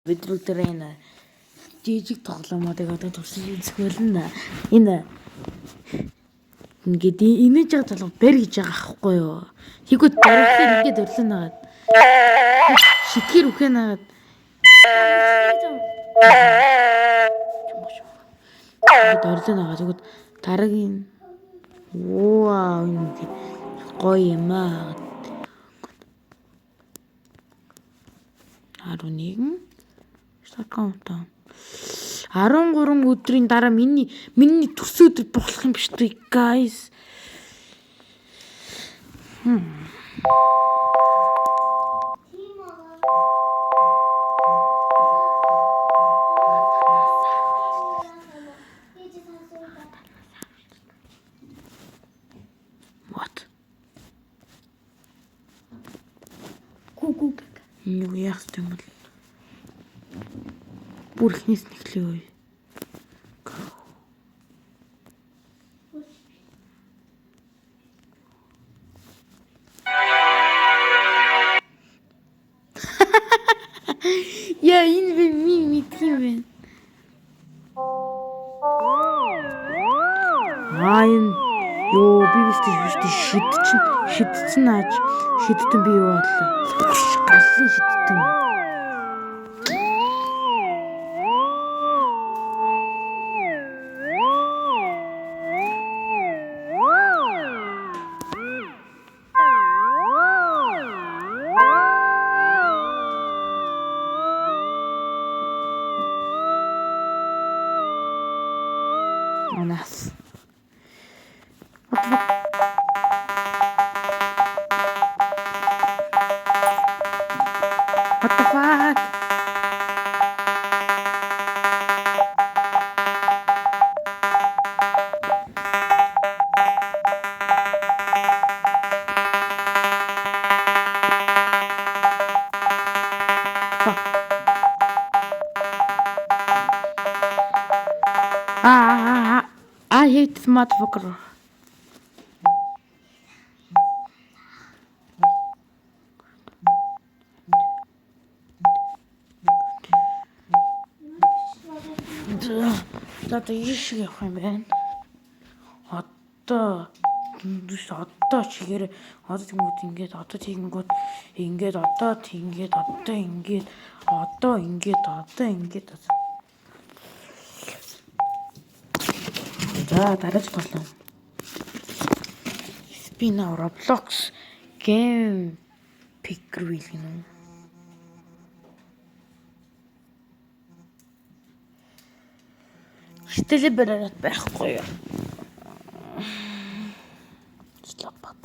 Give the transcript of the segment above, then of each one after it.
Бид бүгд энэ жижиг тоглоомуудыг одоо туршиж үзэхвэлнэ. Энэ ингээд имиж байгаа толгой бэр гэж байгаа аахгүй юу? Тэгвэл барихлаар ингээд өрлөн нагаад. Шитгэр үхээ нагаад. Ингээд өрлөн нагаад. Тэгвэл дараагийн вау энэ гоё юм аа. 11 аккаунт 13 өдрийн дараа миний төрсөн өдөр болох юм биш үү guys. What? Гүг. Юу яах юм бол? Бүр ихнээс нэхлээ. Яа энэ би мэдх юм бэ? Энэ ёо би бистэ шидсэн ааж шидтэн би юу бодлоо. Галлын шидтэн. Анас. What the fuck? I hate this motherfucker. Одоо ийш явах юм байна. Одоо чигээр одоо тэнгууд ингээд одоо тэгэнгүүт ингээд одоо тэгээд одоо ингээд одоо ингээд одоо ингээд за дараач тоглоом. Spin Roblox game picker wheel гэнэ. Стэлэ бараад байхгүй юу? Слапат.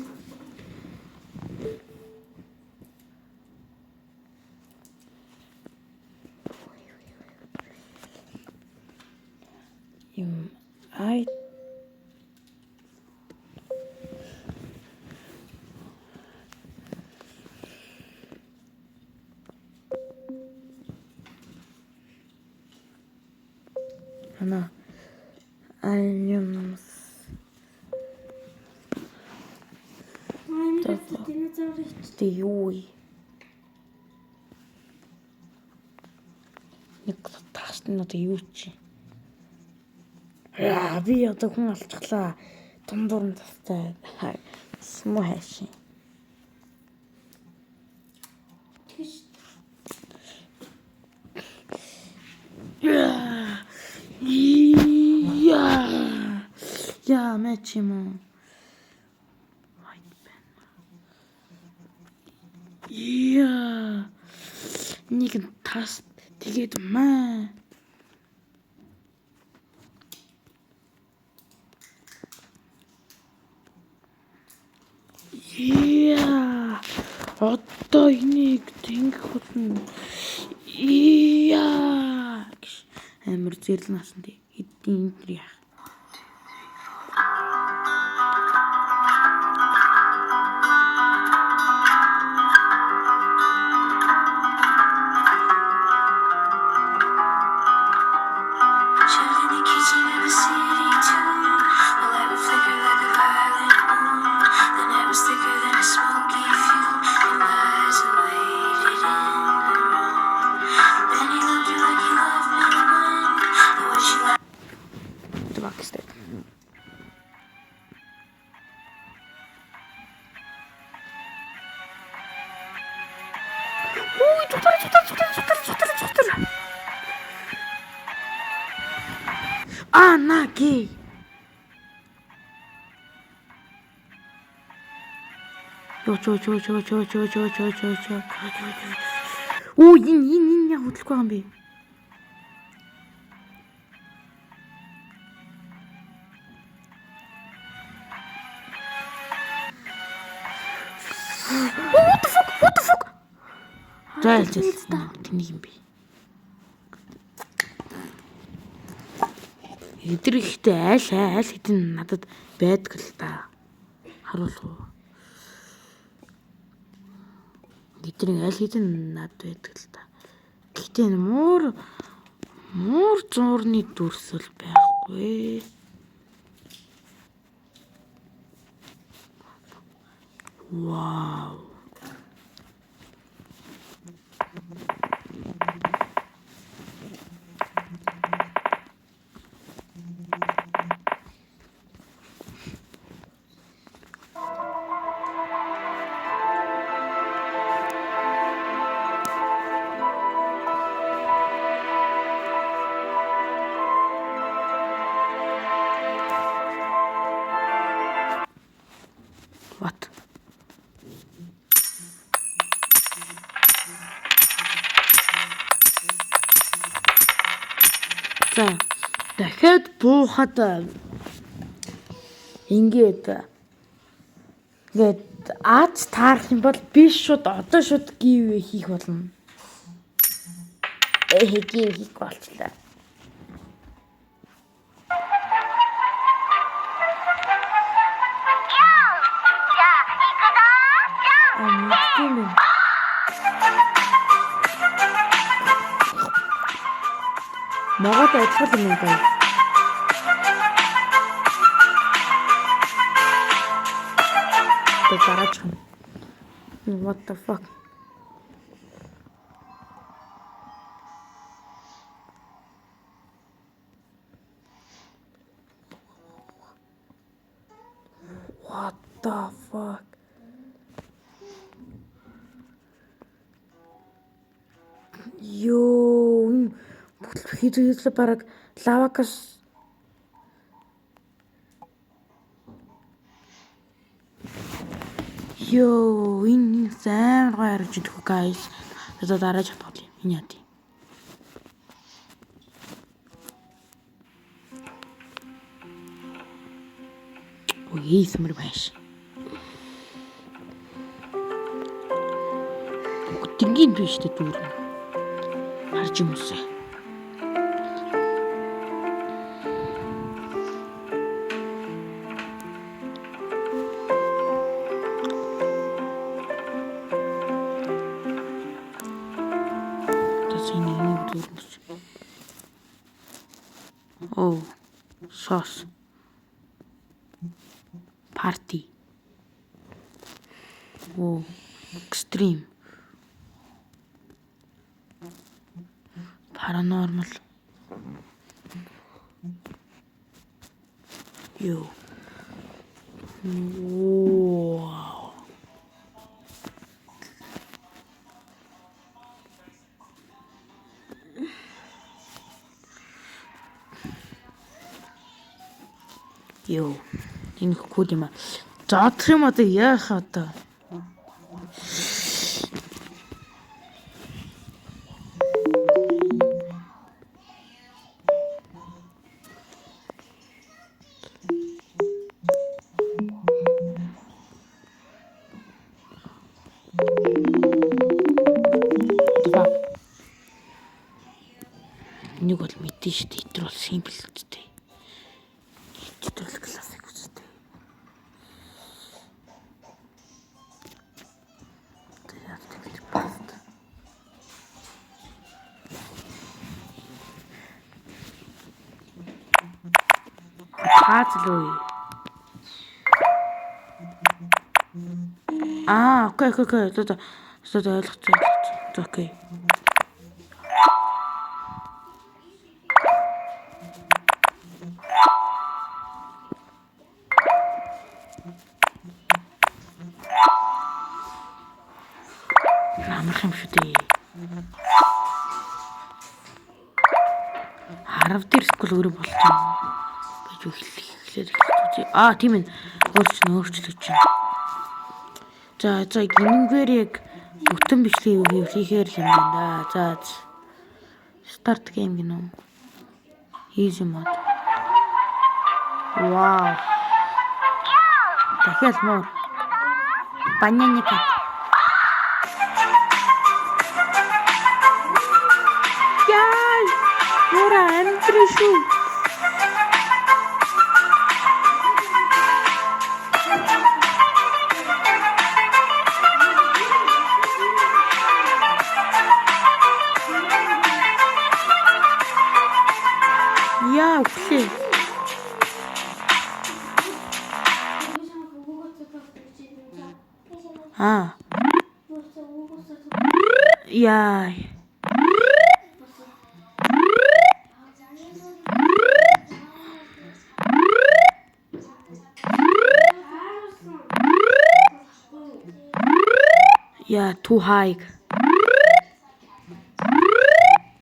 I Ana альмс. Тэ юу? Нэг тагс нь одоо юу чи? Би одоо хүн алчглаа. Дундуур нь тастай. Сму хайшин. Яа мэч юм уу? Яа. Нэг тас тэгээд маа. Яа. Одоо энийг тэнгих болно. Яа. Амар зэрлэн насан тий. Эдийн яах. Then he Наги. Оо энэ яг хөдлөхгүй байгаа юм би. What the fuck? Зайлж тэнийг юм би. Эдэр ихтэй айл хэдин надад байдаг л да. Харуулах уу? Эдэр айл хэдин надад байдаг л да. Гэтэ муур зуурны дүрсэл байхгүй. Вау. What? За дахиад буухад ингээд Аз таарах юм бол би шууд одоо шууд гив хийх болно. Гив хийх болчлаа. Могоод ажиллах юм байна. Дараач. What the fuck? What the fuck? Ёо, хийх бараг лавакас. Ёо, энэ амар гоё харагдаж байна guys. Одоо дараач хатгал юм. Энэ яа тий. Ой, смэр байш. Тингийн биш тэ дүүр. Харж юм усаа. Oh, sauce. Party. Oh, extreme. Paranormal. Yo. Wow. Yo. Энэ кул юм аа. Зоодох юм одоо яах одоо? Нэг бол мэдэн шүү дээ. Итэр бол симпл үстэй. Итэр бол классик үстэй. Тэгээд тэгж баст. Хаадлуу. Окей. Одоо ойлгоцсон. Окей. Амарх юм шүү дээ. Харав дээр скул өөрөө болж байна. эхлэх. Тийм ээ. Өөрчлөж чинь. За гингээр яг бүтэн бичлэгийг хийхээр л юм байна да. За. Start game гинэ. Easy mode. Вау. Дахиад муу. Баняникат. Яа! Мура амтришу. Яа, окей. Яа. Yeah, too high.